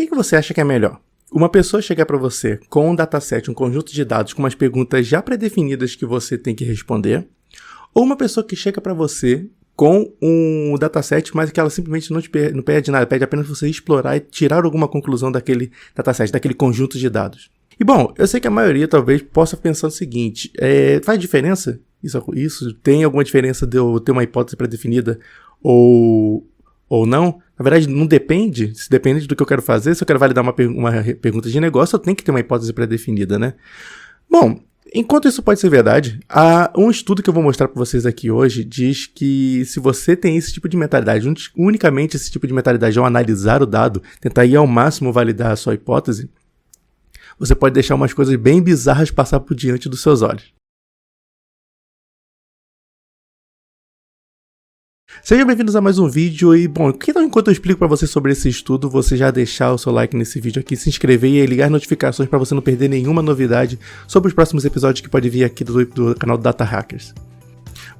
que você acha que é melhor? Uma pessoa chegar para você com um dataset, um conjunto de dados com umas perguntas já predefinidas que você tem que responder, ou uma pessoa que chega para você com um dataset, mas que ela simplesmente não pede nada, pede apenas você explorar e tirar alguma conclusão daquele dataset, daquele conjunto de dados. E bom, eu sei que a maioria talvez possa pensar o seguinte, faz diferença? Isso tem alguma diferença de eu ter uma hipótese pré-definida ou não? Na verdade, não depende. Se depende do que eu quero fazer, se eu quero validar uma pergunta de negócio, eu tenho que ter uma hipótese pré-definida, né? Bom, enquanto isso pode ser verdade, há um estudo que eu vou mostrar para vocês aqui hoje diz que se você tem esse tipo de mentalidade, unicamente esse tipo de mentalidade ao analisar o dado, tentar ir ao máximo validar a sua hipótese, você pode deixar umas coisas bem bizarras passar por diante dos seus olhos. Sejam bem-vindos a mais um vídeo e, bom, enquanto eu explico para você sobre esse estudo, você já deixar o seu like nesse vídeo aqui, se inscrever e ligar as notificações para você não perder nenhuma novidade sobre os próximos episódios que pode vir aqui do canal do Data Hackers.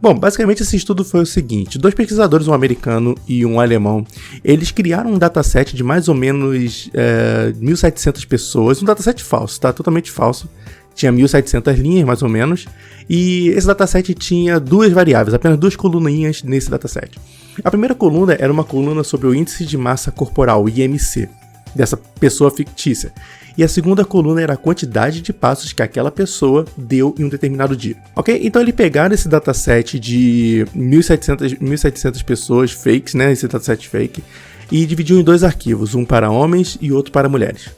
Bom, basicamente esse estudo foi o seguinte, 2 pesquisadores, um americano e um alemão, eles criaram um dataset de mais ou menos 1.700 pessoas, um dataset falso, tá? Totalmente falso. Tinha 1.700 linhas, mais ou menos, e esse dataset tinha 2 variáveis, apenas 2 coluninhas nesse dataset. A primeira coluna era uma coluna sobre o índice de massa corporal, o IMC, dessa pessoa fictícia. E a segunda coluna era a quantidade de passos que aquela pessoa deu em um determinado dia. Ok? Então eles pegaram esse dataset de 1.700 pessoas fakes, né? Esse dataset fake, e dividiu em 2 arquivos, um para homens e outro para mulheres.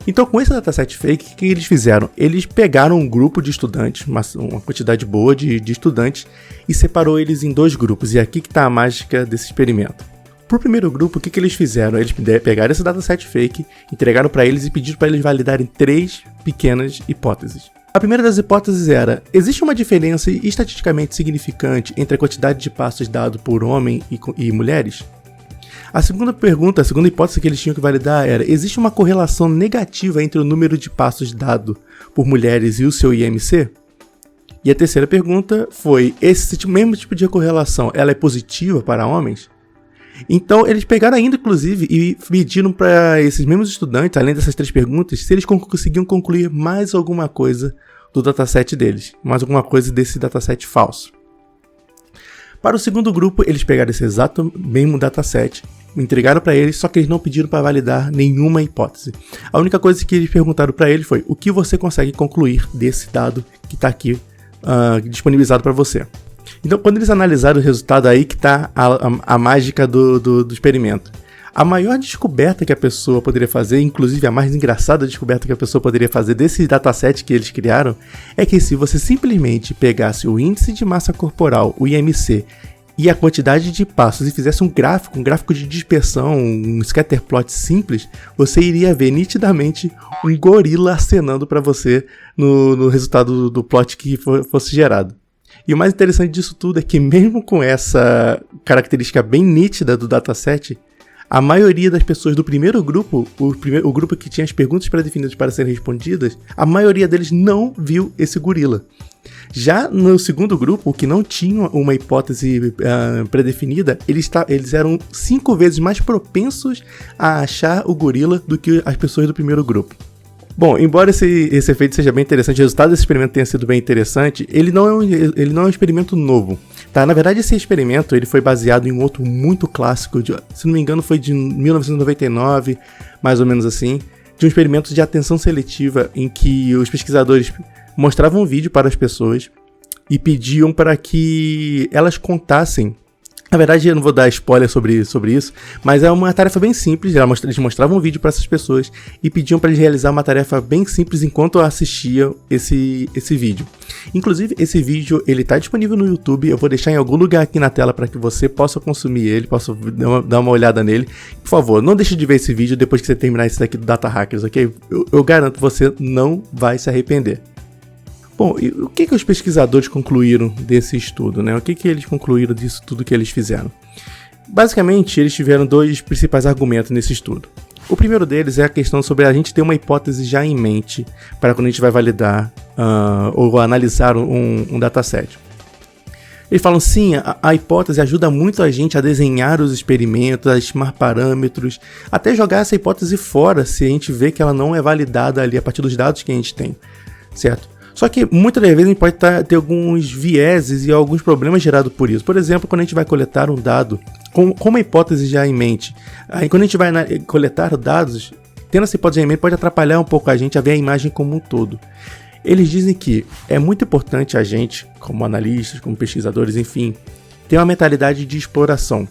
Então, com esse dataset fake, o que eles fizeram? Eles pegaram um grupo de estudantes, uma quantidade boa de estudantes, e separou eles em 2 grupos. E aqui que está a mágica desse experimento. Para o primeiro grupo, o que eles fizeram? Eles pegaram esse dataset fake, entregaram para eles e pediram para eles validarem 3 pequenas hipóteses. A primeira das hipóteses era, existe uma diferença estatisticamente significante entre a quantidade de passos dados por homem e mulheres? A segunda hipótese que eles tinham que validar era, existe uma correlação negativa entre o número de passos dado por mulheres e o seu IMC? E a terceira pergunta foi, esse mesmo tipo de correlação, ela é positiva para homens? Então eles pegaram ainda, inclusive, e pediram para esses mesmos estudantes, além dessas 3 perguntas, se eles conseguiam concluir mais alguma coisa do dataset deles, mais alguma coisa desse dataset falso. Para o segundo grupo, eles pegaram esse exato mesmo dataset, entregaram para eles, só que eles não pediram para validar nenhuma hipótese. A única coisa que eles perguntaram para eles foi, o que você consegue concluir desse dado que está aqui disponibilizado para você? Então, quando eles analisaram o resultado, aí que está a mágica do experimento. A maior descoberta que a pessoa poderia fazer, inclusive a mais engraçada descoberta que a pessoa poderia fazer desse dataset que eles criaram, é que se você simplesmente pegasse o índice de massa corporal, o IMC, e a quantidade de passos e fizesse um gráfico de dispersão, um scatterplot simples, você iria ver nitidamente um gorila acenando para você no resultado do plot que fosse gerado. E o mais interessante disso tudo é que mesmo com essa característica bem nítida do dataset, a maioria das pessoas do primeiro grupo, o grupo que tinha as perguntas pré-definidas para serem respondidas, a maioria deles não viu esse gorila. Já no segundo grupo, que não tinha uma hipótese pré-definida, eles eram 5 vezes mais propensos a achar o gorila do que as pessoas do primeiro grupo. Bom, embora esse efeito seja bem interessante, o resultado desse experimento tenha sido bem interessante, ele não é um experimento novo. Tá? Na verdade, esse experimento ele foi baseado em um outro muito clássico, se não me engano foi de 1999, mais ou menos assim, de um experimento de atenção seletiva em que os pesquisadores mostravam um vídeo para as pessoas e pediam para que elas contassem. Na verdade, eu não vou dar spoiler sobre isso, mas é uma tarefa bem simples. Eles mostravam um vídeo para essas pessoas e pediam para eles realizar uma tarefa bem simples enquanto assistiam esse vídeo. Inclusive, esse vídeo ele está disponível no YouTube. Eu vou deixar em algum lugar aqui na tela para que você possa consumir ele, possa dar uma olhada nele. Por favor, não deixe de ver esse vídeo depois que você terminar esse daqui do Data Hackers, ok? Eu garanto, você não vai se arrepender. Bom, e o que os pesquisadores concluíram desse estudo, né? O que eles concluíram disso tudo que eles fizeram? Basicamente, eles tiveram 2 principais argumentos nesse estudo. O primeiro deles é a questão sobre a gente ter uma hipótese já em mente para quando a gente vai validar ou analisar um dataset. Eles falam, sim, a hipótese ajuda muito a gente a desenhar os experimentos, a estimar parâmetros, até jogar essa hipótese fora se a gente vê que ela não é validada ali a partir dos dados que a gente tem, certo? Só que muitas das vezes a gente pode ter alguns vieses e alguns problemas gerados por isso. Por exemplo, quando a gente vai coletar um dado com uma hipótese já em mente, aí quando a gente vai coletar dados, tendo essa hipótese em mente, pode atrapalhar um pouco a gente a ver a imagem como um todo. Eles dizem que é muito importante a gente, como analistas, como pesquisadores, enfim, ter uma mentalidade de exploração.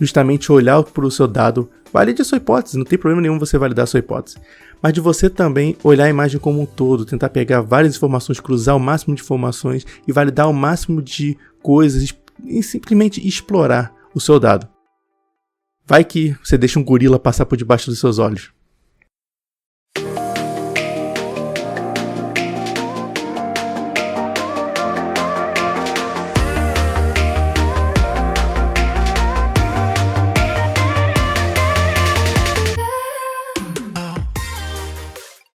Justamente olhar para o seu dado, valide a sua hipótese, não tem problema nenhum você validar a sua hipótese. Mas de você também olhar a imagem como um todo, tentar pegar várias informações, cruzar o máximo de informações e validar o máximo de coisas e simplesmente explorar o seu dado. Vai que você deixa um gorila passar por debaixo dos seus olhos.